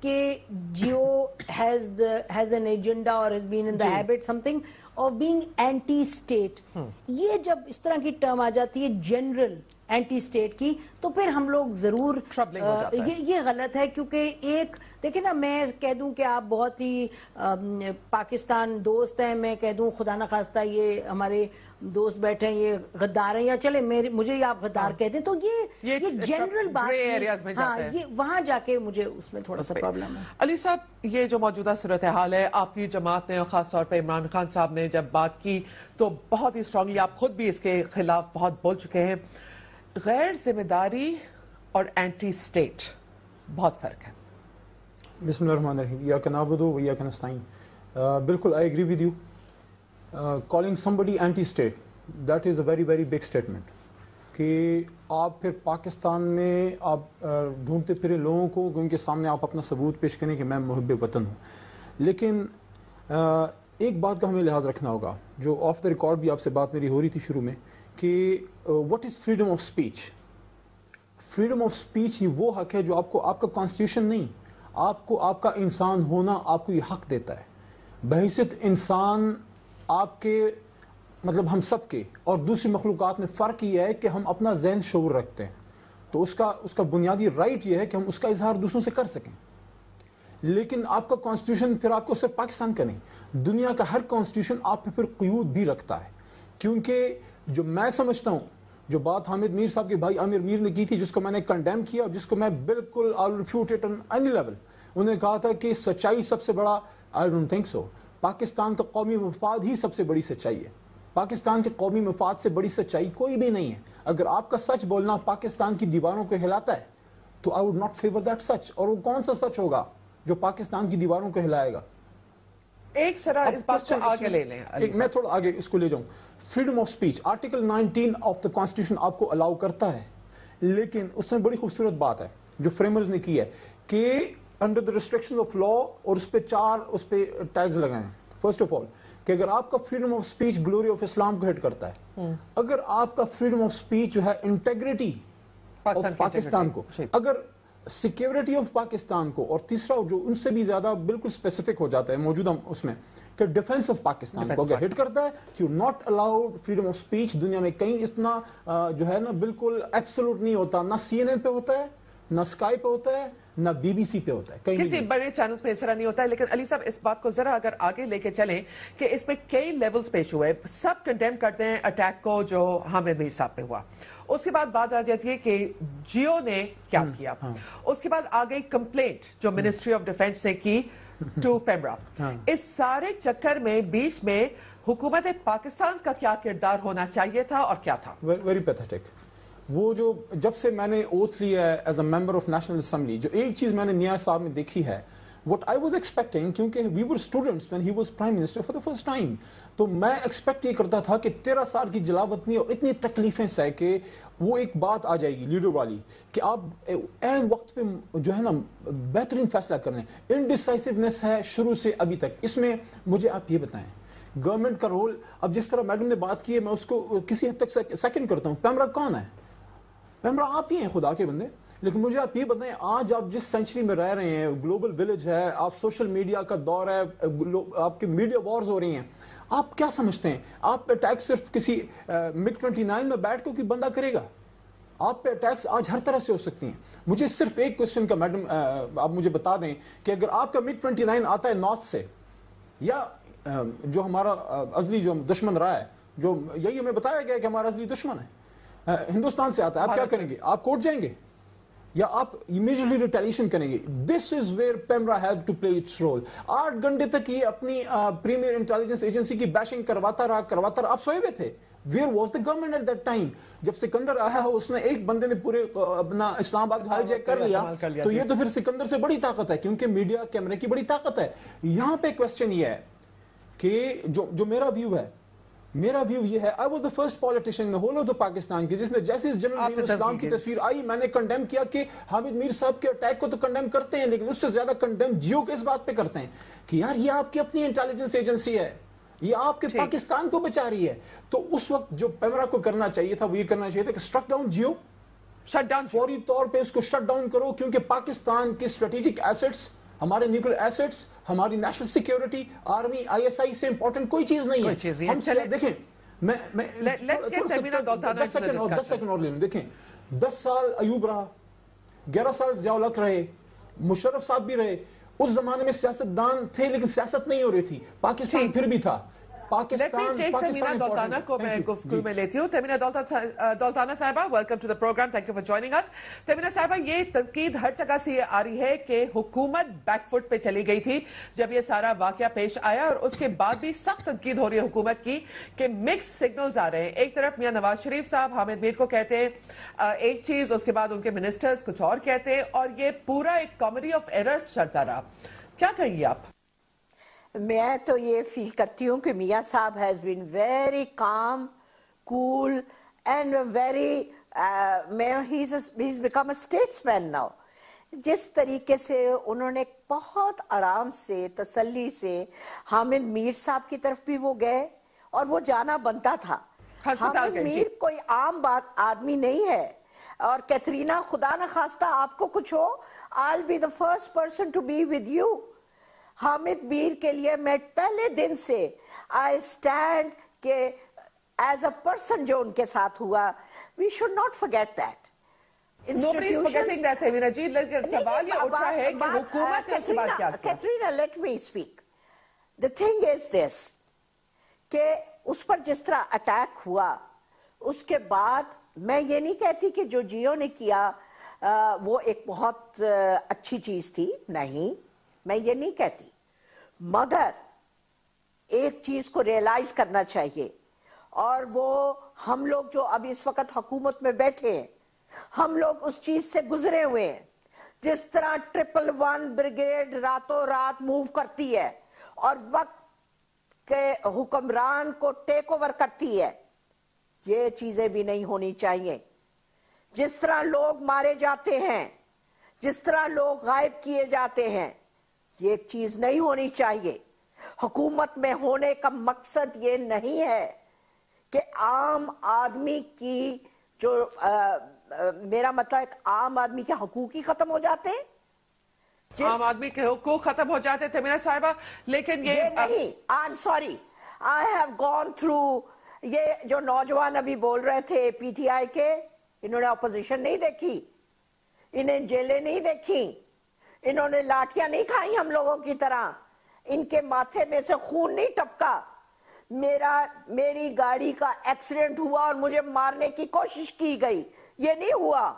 کہ Jio has an agenda or has been in the habit something of being anti state. یہ جب اس طرح کی ٹرم آ جاتی ہے جنرل اینٹی اسٹیٹ کی تو پھر ہم لوگ ضرور یہ غلط ہے, کیونکہ ایک دیکھیں نا, میں کہہ دوں کہ آپ بہت ہی پاکستان دوست ہیں, میں کہہ دوں خدا نخواستہ یہ ہمارے دوست بیٹھے ہیں یہ غدار ہیں, یا چلے مجھے یہ آپ غدار کہہ دیں, تو یہ جنرل بات ہے, ہاں یہ وہاں جا کے مجھے اس میں تھوڑا سا پرابلم ہے. علی صاحب, یہ جو موجودہ صورتحال ہے, آپ کی جماعت نے اور خاص طور پہ عمران خان صاحب نے جب بات کی تو بہت ہی اسٹرانگلی, آپ خود بھی اس کے خلاف بہت بول چکے ہیں. غیر ذمہ داری اور اینٹی اسٹیٹ بہت فرق ہے. بسم اللہ الرحمن الرحیم. ایاک نعبد و ایاک نستعین. بالکل I agree with you. Calling somebody anti state, that is a very very big statement. کہ آپ پھر پاکستان میں آپ ڈھونڈتے پھرے لوگوں کو ان کے سامنے آپ اپنا ثبوت پیش کریں کہ میں محب وطن ہوں. لیکن ایک بات کا ہمیں لحاظ رکھنا ہوگا, جو آف دا ریکارڈ بھی آپ سے بات میری ہو رہی تھی شروع میں, کہ what is freedom of speech. Freedom of speech یہ وہ حق ہے جو آپ کو آپ کا کانسٹیٹیوشن نہیں, آپ کو آپ کا انسان ہونا آپ کو یہ حق دیتا ہے. بحیثیت انسان آپ کے مطلب ہم سب کے اور دوسری مخلوقات میں فرق یہ ہے کہ ہم اپنا ذہن شعور رکھتے ہیں, تو اس کا بنیادی رائٹ یہ ہے کہ ہم اس کا اظہار دوسروں سے کر سکیں. لیکن آپ کا کانسٹیٹیوشن پھر آپ کو صرف پاکستان کا نہیں, دنیا کا ہر کانسٹیٹیوشن آپ پہ پھر قیود بھی رکھتا ہے. کیونکہ جو میں سمجھتا ہوں, جو بات حامد میر صاحب کے بھائی عامر میر نے کی تھی, جس کو میں نے کنڈیم کیا اور جس کو میں بالکل I will refute it on any level, انہوں نے کہا تھا کہ سچائی سب سے بڑا, I don't think so. Pakistan کا قومی مفاد ہی سب سے بڑی سچائی ہے. پاکستان کے قومی مفاد سے بڑی سچائی کوئی بھی نہیں ہے. اگر آپ کا سچ بولنا پاکستان کی دیواروں کو ہلاتا ہے تو I would not favor that سچ. اور وہ کون سا سچ ہوگا جو پاکستان کی دیواروں کو ہلائے گا؟ ایک ذرا اس بات کو آگے لے لیں. میں تھوڑا آگے اس کو لے جاؤں. Freedom of speech article 19 of the constitution آپ کو الاؤ کرتا ہے, لیکن اس میں بڑی خوبصورت بات ہے جو فریمرز نے کی ہے کہ under the restriction of law, اور اس پہ 4 ٹیگز لگائے ہیں. فرسٹ آف آل کہ اگر آپ کا freedom of speech glory of Islam کو ہٹ کرتا ہے, اگر آپ کا فریڈم آف اسپیچ جو ہے انٹیگریٹی پاکستان کو, اگر سیکیورٹی آف پاکستان کو, اور تیسرا جو ان سے بھی زیادہ بالکل اسپیسیفک ہو جاتا ہے موجودہ اس میں کہ ڈیفنس آف پاکستان کو اگر ہٹ کرتا ہے, you not allowed freedom of speech. دنیا میں کہیں اتنا جو ہے نا بالکل ایبسولوٹ نہیں ہوتا, نہ CNN پہ ہوتا ہے, نہ اسکائی پہ ہوتا ہے, نہ BBC پہ ہوتا ہے, کسی بڑے چینلز پہ اس طرح نہیں ہوتا ہے. لیکن علی صاحب اس بات کو ذرا اگر آگے لے کے چلیں کہ اس میں کئی لیولز پیش ہوئے, سب کنڈیم کرتے ہیں اٹیک کو جو حامد میر صاحب پہ ہوا. اس کے بعد بات آ جاتی ہے کہ جیو نے کیا کیا. اس کے بعد آ گئی کمپلینٹ جو منسٹری آف ڈیفنس نے کی ٹو پیمرا. اس سارے چکر میں بیچ میں حکومت پاکستان کا کیا کردار ہونا چاہیے تھا اور کیا تھا؟ Very pathetic. وہ جو جب سے میں نے اوتھ لیا ہے as a member of national assembly, جو ایک چیز میں نے میاں صاحب میں دیکھی ہے, what I was expecting, کیونکہ we were students when he was prime minister for the first time, تو میں ایکسپیکٹ یہ کرتا تھا کہ 13 سال کی جلاوطنی اور اتنی تکلیفیں سہ کے وہ ایک بات آ جائے گی لیڈر والی کہ آپ عین وقت پہ جو ہے نا بہترین فیصلہ کرنے. انڈیسائسونیس ہے شروع سے ابھی تک. اس میں مجھے آپ یہ بتائیں گورنمنٹ کا رول, اب جس طرح میڈم نے بات کی ہے میں اس کو کسی حد تک سیکنڈ کرتا ہوں. پیمرا کون ہے؟ پیمرا آپ ہی ہیں خدا کے بندے. لیکن مجھے آپ یہ بتائیں, آج آپ جس سینچری میں رہ رہے ہیں, گلوبل ولیج ہے, آپ سوشل میڈیا کا دور ہے, آپ کے میڈیا وارز ہو رہی ہیں, آپ کیا سمجھتے ہیں آپ پہ اٹیک صرف کسی مگ 29 میں بیٹھ کے کوئی بندہ کرے گا؟ آپ پہ اٹیکس آج ہر طرح سے ہو سکتی ہیں. مجھے صرف ایک کوشچن کا میڈم آپ مجھے بتا دیں کہ اگر آپ کا مگ 29 آتا ہے نارتھ سے, یا جو ہمارا ازلی جو دشمن رہا ہے, جو یہی ہمیں بتایا گیا کہ ہمارا ازلی دشمن ہے, ہندوستان سے آتا ہے, آپ کیا کریں گے؟ آپ کوٹ جائیں گے یا آپ امیجیٹلی ریٹیلیشن کریں گے؟ This is where PEMRA had to play its role. 8 گھنٹے تک یہ اپنی پریمیئر انٹیلیجنس ایجنسی کی بیشنگ کرواتا رہا. آپ سوئے ہوئے تھے. Where was the government at that time? جب سکندر آیا ہے اس نے ایک بندے نے پورے اپنا اسلام آباد ہائی جیک کر لیا, تو یہ تو پھر سکندر سے بڑی طاقت ہے, کیونکہ میڈیا کیمرے کی بڑی طاقت ہے. یہاں پہ کوشچن یہ ہے کہ جو میرا ویو ہے, میرا ویو یہ ہے, I was the first politician in the whole of the Pakistan کی جس نے جیسے جنرل دین اسلام کی تصویر آئی میں نے کنڈیم کیا کہ حامد میر صاحب کے اٹیک کو تو کنڈیم کرتے ہیں, لیکن اس سے زیادہ کنڈیم جیو کے اس بات پہ کرتے ہیں کہ یار یہ آپ کی اپنی انٹیلیجنس ایجنسی ہے, یہ آپ کے پاکستان کو بچا رہی ہے. تو اس وقت جو پیمرا کو کرنا چاہیے تھا وہ یہ کرنا چاہیے تھا کہ struck down Geo, shut down, فوری طور پہ اس کو شٹ ڈاؤن کرو, کیونکہ پاکستان کے اسٹریٹجک ایسٹس ہمارے نیوکلیر ایسٹس, ہماری نیشنل سیکیورٹی, آرمی, ISI سے امپورٹنٹ کوئی چیز نہیں ہے. ہم دیکھیں, میں 10 سیکنڈ اور لے لوں. دیکھیں 10 سال ایوب رہا, 11 سال ضیاء الحق رہے, مشرف صاحب بھی رہے. اس زمانے میں سیاستدان تھے لیکن سیاست نہیں ہو رہی تھی. پاکستان پھر بھی تھا. تمینہ دولتانہ کو میں گفتگو میں لیتی ہوں. تمینہ دولتانہ صاحبہ, welcome to the programme, thank you for joining us. Tehmina صاحبہ, یہ تنقید ہر جگہ سے یہ آ رہی ہے کہ حکومت بیک فٹ پہ چلی گئی تھی جب یہ سارا واقعہ پیش آیا, اور اس کے بعد بھی سخت تنقید ہو رہی ہے حکومت کی کہ مکس سگنلز آ رہے ہیں. ایک طرف میاں نواز شریف صاحب حامد میر کو کہتے ہیں ایک چیز, اس کے بعد ان کے منسٹرز کچھ اور کہتے ہیں, اور یہ پورا ایک کامیڈی آف ایررز چلتا رہا. کیا کہیں گے آپ؟ میں تو یہ فیل کرتی ہوں کہ میاں صاحب has been very calm, cool and very he's become a statesman now. جس طریقے سے انہوں نے بہت آرام سے, تسلی سے حامد میر صاحب کی طرف بھی وہ گئے, اور وہ جانا بنتا تھا. حامد میر کوئی عام آدمی نہیں ہے, اور کیترینہ خدا نخواستہ آپ کو کچھ ہو, I'll be the first person to be with you. Hamid میر کے لیے میں پہلے دن سے I stand کہ as a person جو ان کے ساتھ ہوا, we should not forget that. Nobody is forgetting that, Thamina ji. سوال یہ اٹھ رہا ہے کہ حکومت نے اس کے بعد کیا کیا؟ Katrina, let me speak. The thing is this, کہ اس پر جس طرح اٹیک ہوا, اس کے بعد میں یہ نہیں کہتی کہ جو جیو نے کیا وہ ایک بہت اچھی چیز تھی, نہیں, میں یہ نہیں کہتی. مگر ایک چیز کو ریئلائز کرنا چاہیے, اور وہ ہم لوگ جو اب اس وقت حکومت میں بیٹھے ہیں, ہم لوگ اس چیز سے گزرے ہوئے ہیں. جس طرح 111 بریگیڈ راتوں رات موو کرتی ہے اور وقت کے حکمران کو ٹیک اوور کرتی ہے, یہ چیزیں بھی نہیں ہونی چاہیے. جس طرح لوگ مارے جاتے ہیں, جس طرح لوگ غائب کیے جاتے ہیں, یہ ایک چیز نہیں ہونی چاہیے. حکومت میں ہونے کا مقصد یہ نہیں ہے کہ عام آدمی کی جو میرا مطلب ایک عام آدمی کے حقوق ہی ختم ہو جاتے ہیں, عام آدمی کے حقوق ختم ہو جاتے ہیں تمینہ صاحبہ, لیکن یہ نہیں. I'm sorry, I have gone through. یہ جو نوجوان ابھی بول رہے تھے پی ٹی آئی کے, انہوں نے اپوزیشن نہیں دیکھی, انہیں جیلیں نہیں دیکھی, انہوں نے لاٹیاں نہیں کھائی ہم لوگوں کی طرح, ان کے ماتھے میں سے خون نہیں ٹپکا. میری گاڑی کا ایکسیڈنٹ ہوا اور مجھے مارنے کی کوشش کی گئی, یہ نہیں ہوا.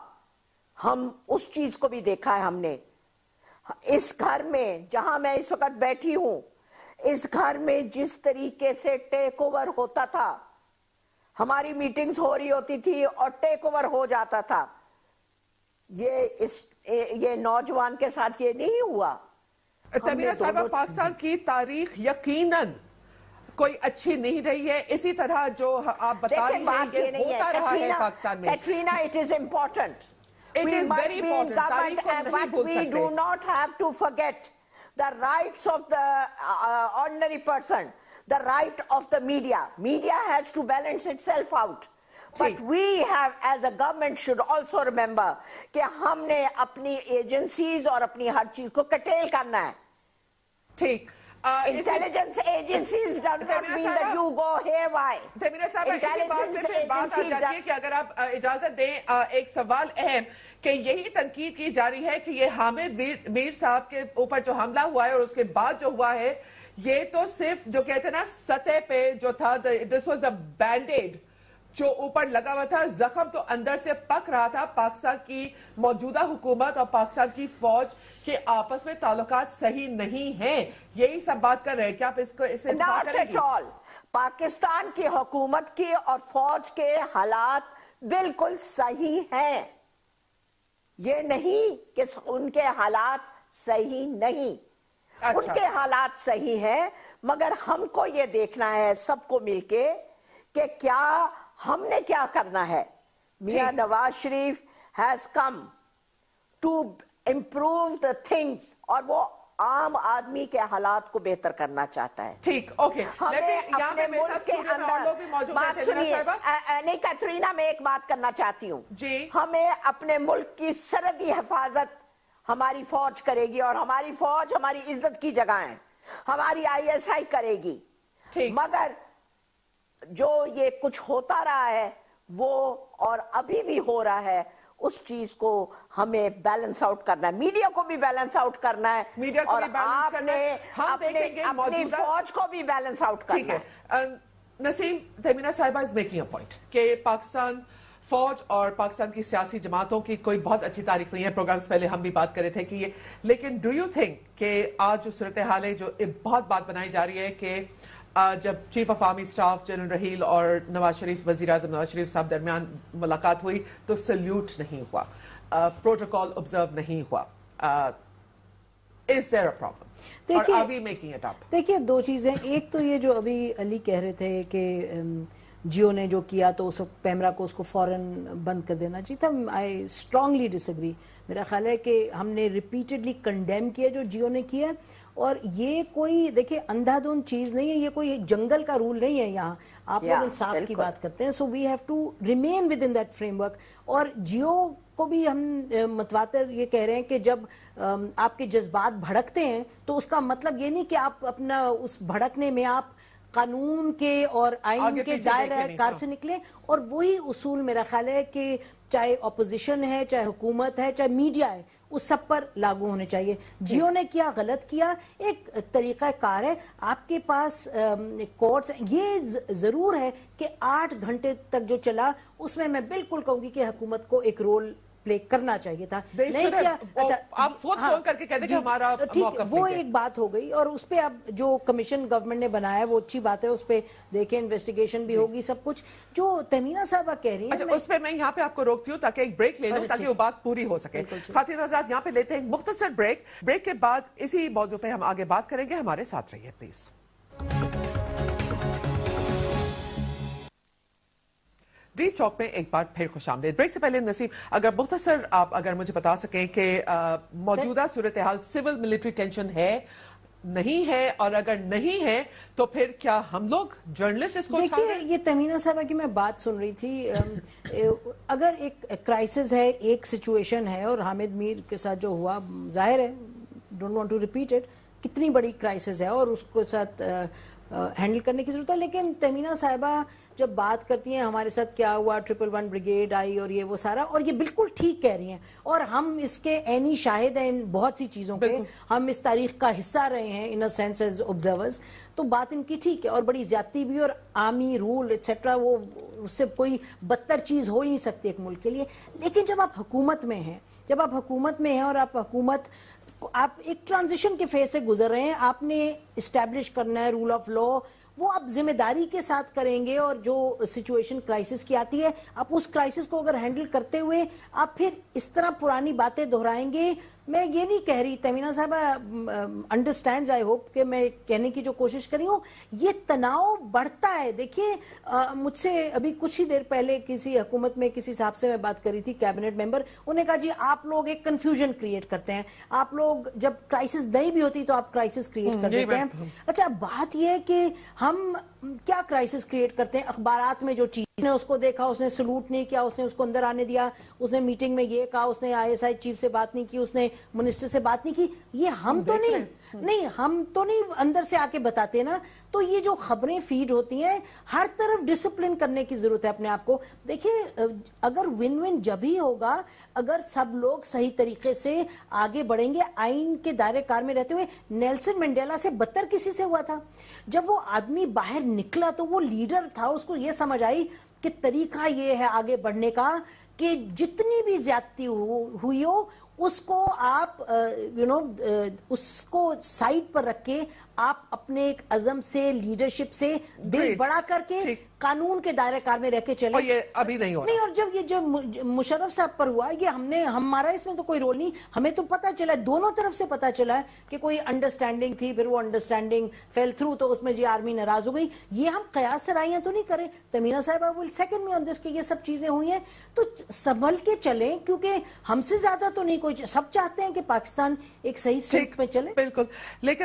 ہم اس چیز کو بھی دیکھا ہے ہم نے. اس گھر میں جہاں میں اس وقت بیٹھی ہوں, اس گھر میں جس طریقے سے ٹیک اوور ہوتا تھا, ہماری میٹنگز ہو رہی ہوتی تھی اور ٹیک اوور ہو جاتا تھا, یہ نوجوان کے ساتھ یہ نہیں ہوا. تمینہ صاحبہ, پاکستان کی تاریخ یقیناً کوئی اچھی نہیں رہی ہے. اسی طرح جو آپ بتا رہی ہیں یہ ہوتا رہا ہے پاکستان میں. Katrina, it is important. It is very important. تاریخ کو نہیں بھول سکتے. But we do not have to forget the rights of the ordinary person, the right of the media. Media has to balance itself out. But we have, as a government, should also remember کہ ہم نے اپنی agencies اور اپنی ہر چیز کو کٹیل کرنا ہے. ٹھیک. Intelligence agencies does not mean that you go haywire. Tamina صاحبہ, اسی بات میں پھر بات آ جاتی ہے کہ اگر آپ اجازت دیں, ایک سوال اہم کہ یہی تنقید کی جا رہی ہے کہ یہ حامد میر صاحب کے اوپر جو حملہ ہوا ہے اور اس کے بعد جو ہوا ہے, یہ تو صرف جو کہتے ہیں نا سطح پہ جو تھا, this was the band-aid جو اوپر لگا ہوا تھا, زخم تو اندر سے پک رہا تھا. پاکستان کی موجودہ حکومت اور پاکستان کی فوج کے آپس میں تعلقات صحیح نہیں ہیں, یہی سب بات کر رہے ہیں. کیا آپ اس کو اسے اتفاق کریں گی؟ Not at all. پاکستان کی حکومت کی اور فوج کے حالات بالکل صحیح ہیں. یہ نہیں کہ ان کے حالات صحیح نہیں, ان کے حالات صحیح ہیں, مگر ہم کو یہ دیکھنا ہے سب کو مل کے کہ کیا ہم نے کیا کرنا ہے. Mian Nawaz Sharif has come to improve the things, اور وہ عام آدمی کے حالات کو بہتر کرنا چاہتا ہے. ٹھیک, اوکے. ہمیں اپنے ملک کے اندر بات سنیے, نہیں کیترینہ, میں ایک بات کرنا چاہتی ہوں. ہمیں اپنے ملک کی سرحدی حفاظت ہماری فوج کرے گی اور ہماری فوج ہماری عزت کی جگہ ہے, ہماری ISI کرے گی. مگر جو یہ کچھ ہوتا رہا ہے وہ اور ابھی بھی ہو رہا ہے, اس چیز کو ہمیں بیلنس آؤٹ کرنا ہے, میڈیا کو بھی بیلنس آؤٹ کرنا ہے, میڈیا کو بھی بیلنس کرنا ہے, ہم دیکھیں گے اپنی فوج کو بھی بیلنس آؤٹ کرنا ہے. نسیم, تہمینہ صاحبہ از میکنگ اے پوائنٹ کہ پاکستان فوج اور پاکستان کی سیاسی جماعتوں کی کوئی بہت اچھی تاریخ نہیں ہے. پروگرامز پہلے ہم بھی بات کر رہے تھے کہ یہ, لیکن ڈو یو تھنک کہ آج جو صورتحال ہے, جو بہت بات بنائی جا رہی ہے کہ جب chief of army staff general Raheel اور نواز شریف, وزیر اعظم نواز شریف صاحب درمیان ملاقات ہوئی تو سلیوٹ نہیں ہوا, پروٹوکول آبزرو نہیں ہوا, is there a problem? اور are we making it up? دیکھیے دو چیزیں, ایک تو یہ جو ابھی علی کہہ رہے تھے کہ جیو نے جو کیا تو اس وقت پیمرا کو اس کو فوراً بند کر دینا چاہیے تھا. I strongly disagree. میرا خیال ہے کہ ہم نے ریپیٹڈلی کنڈیم کیا جو جیو نے کیا, اور یہ کوئی دیکھیں اندھا دھند چیز نہیں ہے, یہ کوئی جنگل کا رول نہیں ہے. یہاں آپ لوگ انصاف کی بات کرتے ہیں, so we have to remain within that framework. اور جیو کو بھی ہم متواتر یہ کہہ رہے ہیں کہ جب آپ کے جذبات بھڑکتے ہیں تو اس کا مطلب یہ نہیں کہ آپ اپنا اس بھڑکنے میں آپ قانون کے اور آئین کے دائرہ کار سے نکلیں. اور وہی اصول میرا خیال ہے کہ چاہے اپوزیشن ہے, چاہے حکومت ہے, چاہے میڈیا ہے, اس سب پر لاگو ہونے چاہیے. جیو نے کیا غلط کیا, ایک طریقہ کار ہے, آپ کے پاس کورٹس, یہ ضرور ہے کہ 8 گھنٹے تک جو چلا اس میں بالکل کہوں گی کہ حکومت کو ایک رول پلے کرنا چاہیے تھا. نہیں کیا, آپ خود فون کر کے کہتے کہ ہمارا موقف وہ ایک بات ہو گئی. اور اس پہ اب جو کمیشن گورنمنٹ نے بنایا وہ اچھی بات ہے, اس پہ دیکھیں انویسٹیگیشن بھی ہوگی سب کچھ. جو تہمینہ صاحبہ کہہ رہی ہیں, اس پہ میں یہاں پہ آپ کو روکتی ہوں تاکہ ایک بریک لے لوں تاکہ وہ بات پوری ہو سکے. خواتین حضرات, یہاں پہ لیتے ہیں مختصر بریک. بریک کے بعد اسی موضوع پہ ہم آگے بات کریں گے. ہمارے ساتھ رہیے پلیز. ڈی چوک میں ایک بار پھر خوش آمدید. بریک سے پہلے نسیم, اگر مختصر آپ اگر مجھے بتا سکیں کہ موجودہ صورتحال سول ملٹری ٹینشن ہے, نہیں ہے, اور اگر نہیں ہے تو پھر کیا ہم لوگ جرنلسٹ اس کو دیکھیے, یہ تہمینہ صاحبہ کی میں بات سن رہی تھی. اگر ایک کرائسس ہے, ایک سچویشن ہے, اور حامد میر کے ساتھ جو ہوا ظاہر ہے, don't want to repeat it, کتنی بڑی کرائسس ہے اور اس کو ساتھ ہینڈل کرنے کی ضرورت ہے. لیکن تہمینہ صاحبہ جب بات کرتی ہیں ہمارے ساتھ کیا ہوا, 111 بریگیڈ آئی اور یہ وہ سارا, اور یہ بالکل ٹھیک کہہ رہی ہیں, اور ہم اس کے عینی شاہد ہیں ان بہت سی چیزوں کے, ہم اس تاریخ کا حصہ رہے ہیں ان اے سینس ایز آبزرورز. تو بات ان کی ٹھیک ہے, اور بڑی زیادتی بھی, اور آرمی رول ایٹسیٹرا, وہ اس سے کوئی بدتر چیز ہو ہی نہیں سکتی ایک ملک کے لیے. لیکن جب آپ حکومت میں ہیں, اور آپ ایک ٹرانزیشن کے فیز سے گزر رہے ہیں, آپ نے اسٹیبلش کرنا ہے رول آف لا, وہ آپ ذمہ داری کے ساتھ کریں گے. اور جو سچویشن کرائسس کی آتی ہے, آپ اس کرائسس کو اگر ہینڈل کرتے ہوئے آپ پھر اس طرح پرانی باتیں دہرائیں گے. میں یہ نہیں کہہ رہی, تہمینہ صاحبہ انڈرسٹینڈز, آئی ہوپ کہ میں کہنے کی جو کوشش کری ہوں, یہ تناؤ بڑھتا ہے. دیکھیے, مجھ سے ابھی کچھ ہی دیر پہلے کسی حکومت میں کسی صاحب سے میں بات کری تھی, کیبنٹ ممبر, انہوں نے کہا جی آپ لوگ ایک کنفیوژن کریٹ کرتے ہیں, آپ لوگ جب کرائسس نہیں بھی ہوتی تو آپ کرائسس کریٹ کر دیتے ہیں. اچھا, بات یہ ہے کہ ہم کیا کرائسس کریٹ کرتے ہیں, اخبارات میں جو چیز نے اس کو دیکھا, اس نے سلوٹ نہیں کیا, اس نے اس کو اندر آنے دیا, اس نے میٹنگ میں یہ کہا, اس نے ISI چیف سے بات نہیں کی, اس نے منسٹر سے بات نہیں کی. یہ ہم تو نہیں اندر سے آ کے بتاتے نا. تو یہ جو خبریں فیڈ ہوتی ہیں, ہر طرف ڈسپلن کرنے کی ضرورت ہے اپنے آپ کو. دیکھیے, اگر ون ون جب ہی ہوگا اگر سب لوگ صحیح طریقے سے آگے بڑھیں گے آئین کے دائرے کار میں رہتے ہوئے. نیلسن منڈیلا سے بدتر کسی سے ہوا تھا. جب وہ آدمی باہر نکلا تو وہ لیڈر تھا, اس کو یہ سمجھ آئی کہ طریقہ یہ ہے آگے بڑھنے کا کہ جتنی بھی زیادتی ہوئی ہو اس کو آپ اس کو سائڈ پر رکھ کے آپ اپنے ایک عزم سے, لیڈرشپ سے دل بڑا کر کے قانون کے دائرہ کار میں رہ کے چلے. اور یہ ابھی نہیں ہو رہا. اور جب یہ جو مشرف صاحب پر ہوا, یہ ہمارا اس میں تو کوئی رول نہیں. ہمیں تو پتا چلا, دونوں طرف سے پتا چلا ہے کہ کوئی انڈرسٹینڈنگ تھی, پھر وہ انڈرسٹینڈنگ فیل تھرو, تو اس میں جی آرمی ناراض ہو گئی. یہ ہم قیاس سرائیاں تو نہیں کریں. تہمینہ صاحبہ ول سیکنڈ میں آن دس کہ یہ سب چیزیں ہوئی ہیں, تو سنبھل کے چلیں, کیونکہ ہم سے زیادہ تو نہیں کوئی, سب چاہتے ہیں کہ پاکستان ایک صحیح سڑک میں چلے. بالکل. لیکن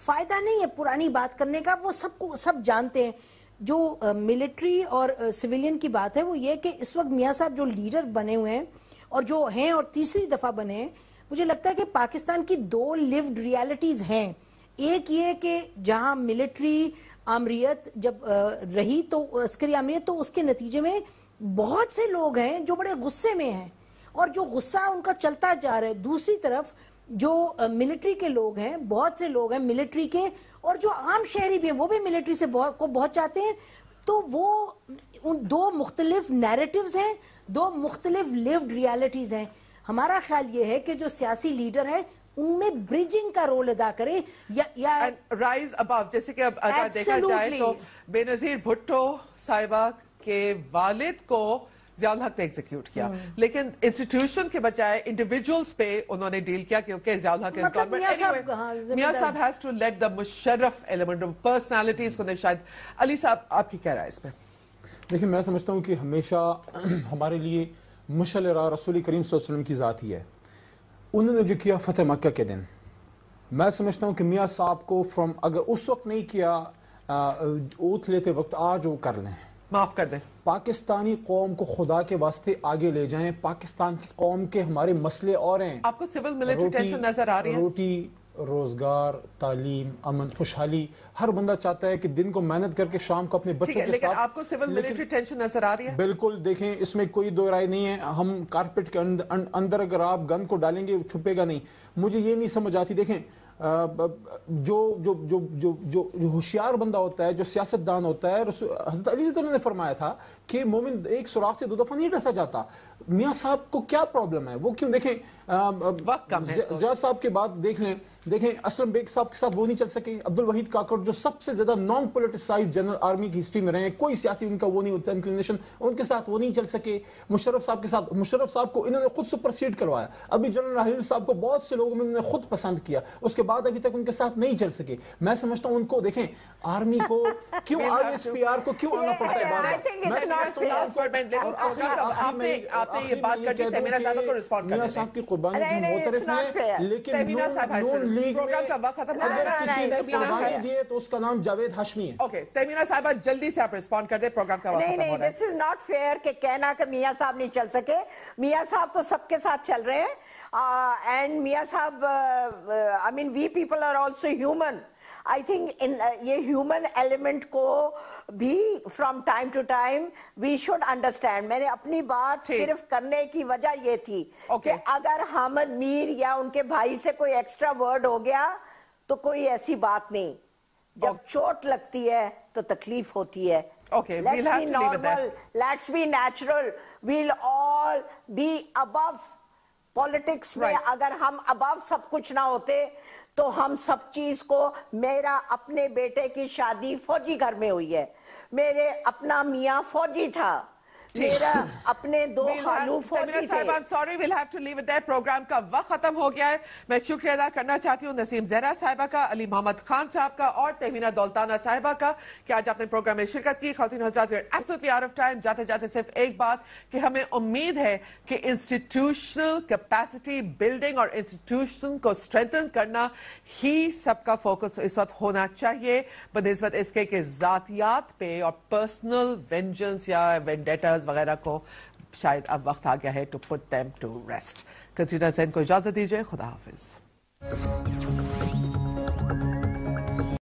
فائدہ نہیں ہے پرانی بات کرنے کا, وہ سب جانتے ہیں. جو ملٹری اور سویلین کی بات ہے وہ یہ کہ اس وقت میاں صاحب جو لیڈر بنے ہوئے ہیں اور جو ہیں اور تیسری دفعہ بنے ہیں, مجھے لگتا ہے کہ پاکستان کی 2 لیوڈ ریالٹیز ہیں. ایک یہ کہ جہاں ملٹری آمریت جب رہی تو عسکری آمریت, تو اس کے نتیجے میں بہت سے لوگ ہیں جو بڑے غصے میں ہیں اور جو غصہ ان کا چلتا جا رہا ہے. دوسری طرف جو ملٹری کے لوگ ہیں, بہت سے لوگ ہیں ملٹری کے, اور جو عام شہری بھی ہیں وہ بھی ملٹری سے بہت چاہتے ہیں. تو وہ ان 2 مختلف نیریٹیوز ہیں, 2 مختلف لیوڈ ریالٹیز ہیں. ہمارا خیال یہ ہے کہ جو سیاسی لیڈر ہیں ان میں بریجنگ کا رول ادا کرے یا رائز اباو, جیسے کہ اب اگر دیکھا جائے تو بے نظیر بھٹو صاحبہ کے والد کو ضیاء الحق نے ایگزیکیوٹ کیا, لیکن انسٹیٹیوشن کے بجائے انڈیویجولز پہ انہوں نے ڈیل کیا کیونکہ ضیاء الحق اس گورنمنٹ. میاں صاحب has to let the Musharraf element of personalities کو نے شاید. علی صاحب آپ کی کیا رائے اس پہ؟ دیکھیں میں سمجھتا ہوں کہ ہمیشہ ہمارے لیے مشعل راہ رسول کریم صلی اللہ علیہ وسلم کی ذات ہی ہے. انہوں نے جو کیا فتح مکہ کے دن, میں سمجھتا ہوں کہ میاں صاحب کو اگر اس وقت نہیں کیا اوتھ لیتے وقت, آج وہ کر لیں, معاف کر دیں. پاکستانی قوم کو خدا کے واسطے آگے لے جائیں. پاکستان کی قوم کے ہمارے مسئلے اور ہیں. آپ کو سول ملٹری ٹینشن نظر آ رہی ہے؟ روٹی, روزگار, تعلیم, امن, خوشحالی, ہر بندہ چاہتا ہے کہ دن کو محنت کر کے شام کو اپنے بچوں کے ساتھ. لیکن آپ کو سول ملٹری ٹینشن نظر آ رہی ہے؟ بالکل. دیکھیں اس میں کوئی دو رائے نہیں ہے. ہم کارپیٹ کے اندر اگر آپ گن کو ڈالیں گے چھپے گا نہیں. مجھے یہ نہیں سمجھ آتی. دیکھیں جو ہوشیار بندہ ہوتا ہے, جو سیاستدان ہوتا ہے, حضرت علی رضی اللہ عنہ نے فرمایا تھا کہ مومن ایک سوراخ سے 2 دفعہ نہیں ڈسا جاتا. میاں صاحب کو کیا پرابلم ہے؟ وہ کیوں؟ دیکھیں ضیاء صاحب کے بعد دیکھ لیں, دیکھیں اسلم بیگ صاحب کے ساتھ وہ نہیں چل سکے. عبد الوحید کاکڑ جو سب سے زیادہ نان پولیٹیسائز جنرل آرمی کی ہسٹری میں رہے ہیں, کوئی سیاسی ان کا وہ نہیں ہوتا انکلینیشن, ان کے ساتھ وہ نہیں چل سکے. مشرف صاحب کے ساتھ, مشرف صاحب کو انہوں نے خود سپرسیڈ کروایا. ابھی جنرل راحیل صاحب کو بہت سے لوگوں نے خود پسند کیا, اس کے بعد ابھی تک ان کے ساتھ نہیں چل سکے. میں سمجھتا ہوں ان کو دیکھیں آرمی کو کیوں ISPR کو کیوں آنا پڑتا ہے بار میاں صاحب کی قربانی کی معترف ہیں, لیکن پروگرام کا وقت ختم اگر کسی نے قربانی دیے تو اس کا نام جاوید ہاشمی ہے. اوکے تیمینہ صاحبہ جلدی سے آپ رسپونڈ کر دیں, پروگرام کا وقت ختم ہو رہا ہے. نہیں, this is not fair کہ کہنا کہ میاں صاحب نہیں چل سکے. میاں صاحب تو سب کے ساتھ چل رہے ہیں, and میاں صاحب I mean we people are also human. I think یہ human element کو بھی from time to time we should understand. میں نے اپنی بات صرف کرنے کی وجہ یہ تھی کہ اگر حامد میر یا ان کے بھائی سے کوئی ایکسٹرا ورڈ ہو گیا تو کوئی ایسی بات نہیں. جب چوٹ لگتی ہے تو تکلیف ہوتی ہے. Okay, we'll have to leave it there. Let's be natural. We'll all be above politics میں. اگر ہم above سب کچھ نہ ہوتے تو ہم سب چیز کو, میرا اپنے بیٹے کی شادی فوجی گھر میں ہوئی ہے, میرے اپنا میاں فوجی تھا, میرا اپنے 2 خالو فوجی تھے. I'm sorry, we'll have to leave it there. Programme کا وقت ختم ہو گیا ہے. میں شکریہ ادا کرنا چاہتی ہوں نسیم زہرا صاحبہ کا, علی محمد خان صاحب کا اور تہمینہ دولتانہ صاحبہ کا کہ آج آپ نے پروگرام میں شرکت کی. خواتین و حضرات, absolutely out of time. جاتے جاتے صرف ایک بات کہ ہمیں امید ہے کہ انسٹیٹیوشنل کیپیسٹی بلڈنگ اور انسٹیٹیوشن کو اسٹرینتھن کرنا ہی سب کا فوکس اس وقت ہونا چاہیے, بنسبت اس کے کہ ذاتیات پہ اور پرسنل وینجنس یا وینڈیٹاز وغیرہ کو شاید اب وقت آ گیا ہے to put them to rest. Katrina Zain کو اجازت دیجیے. خدا حافظ.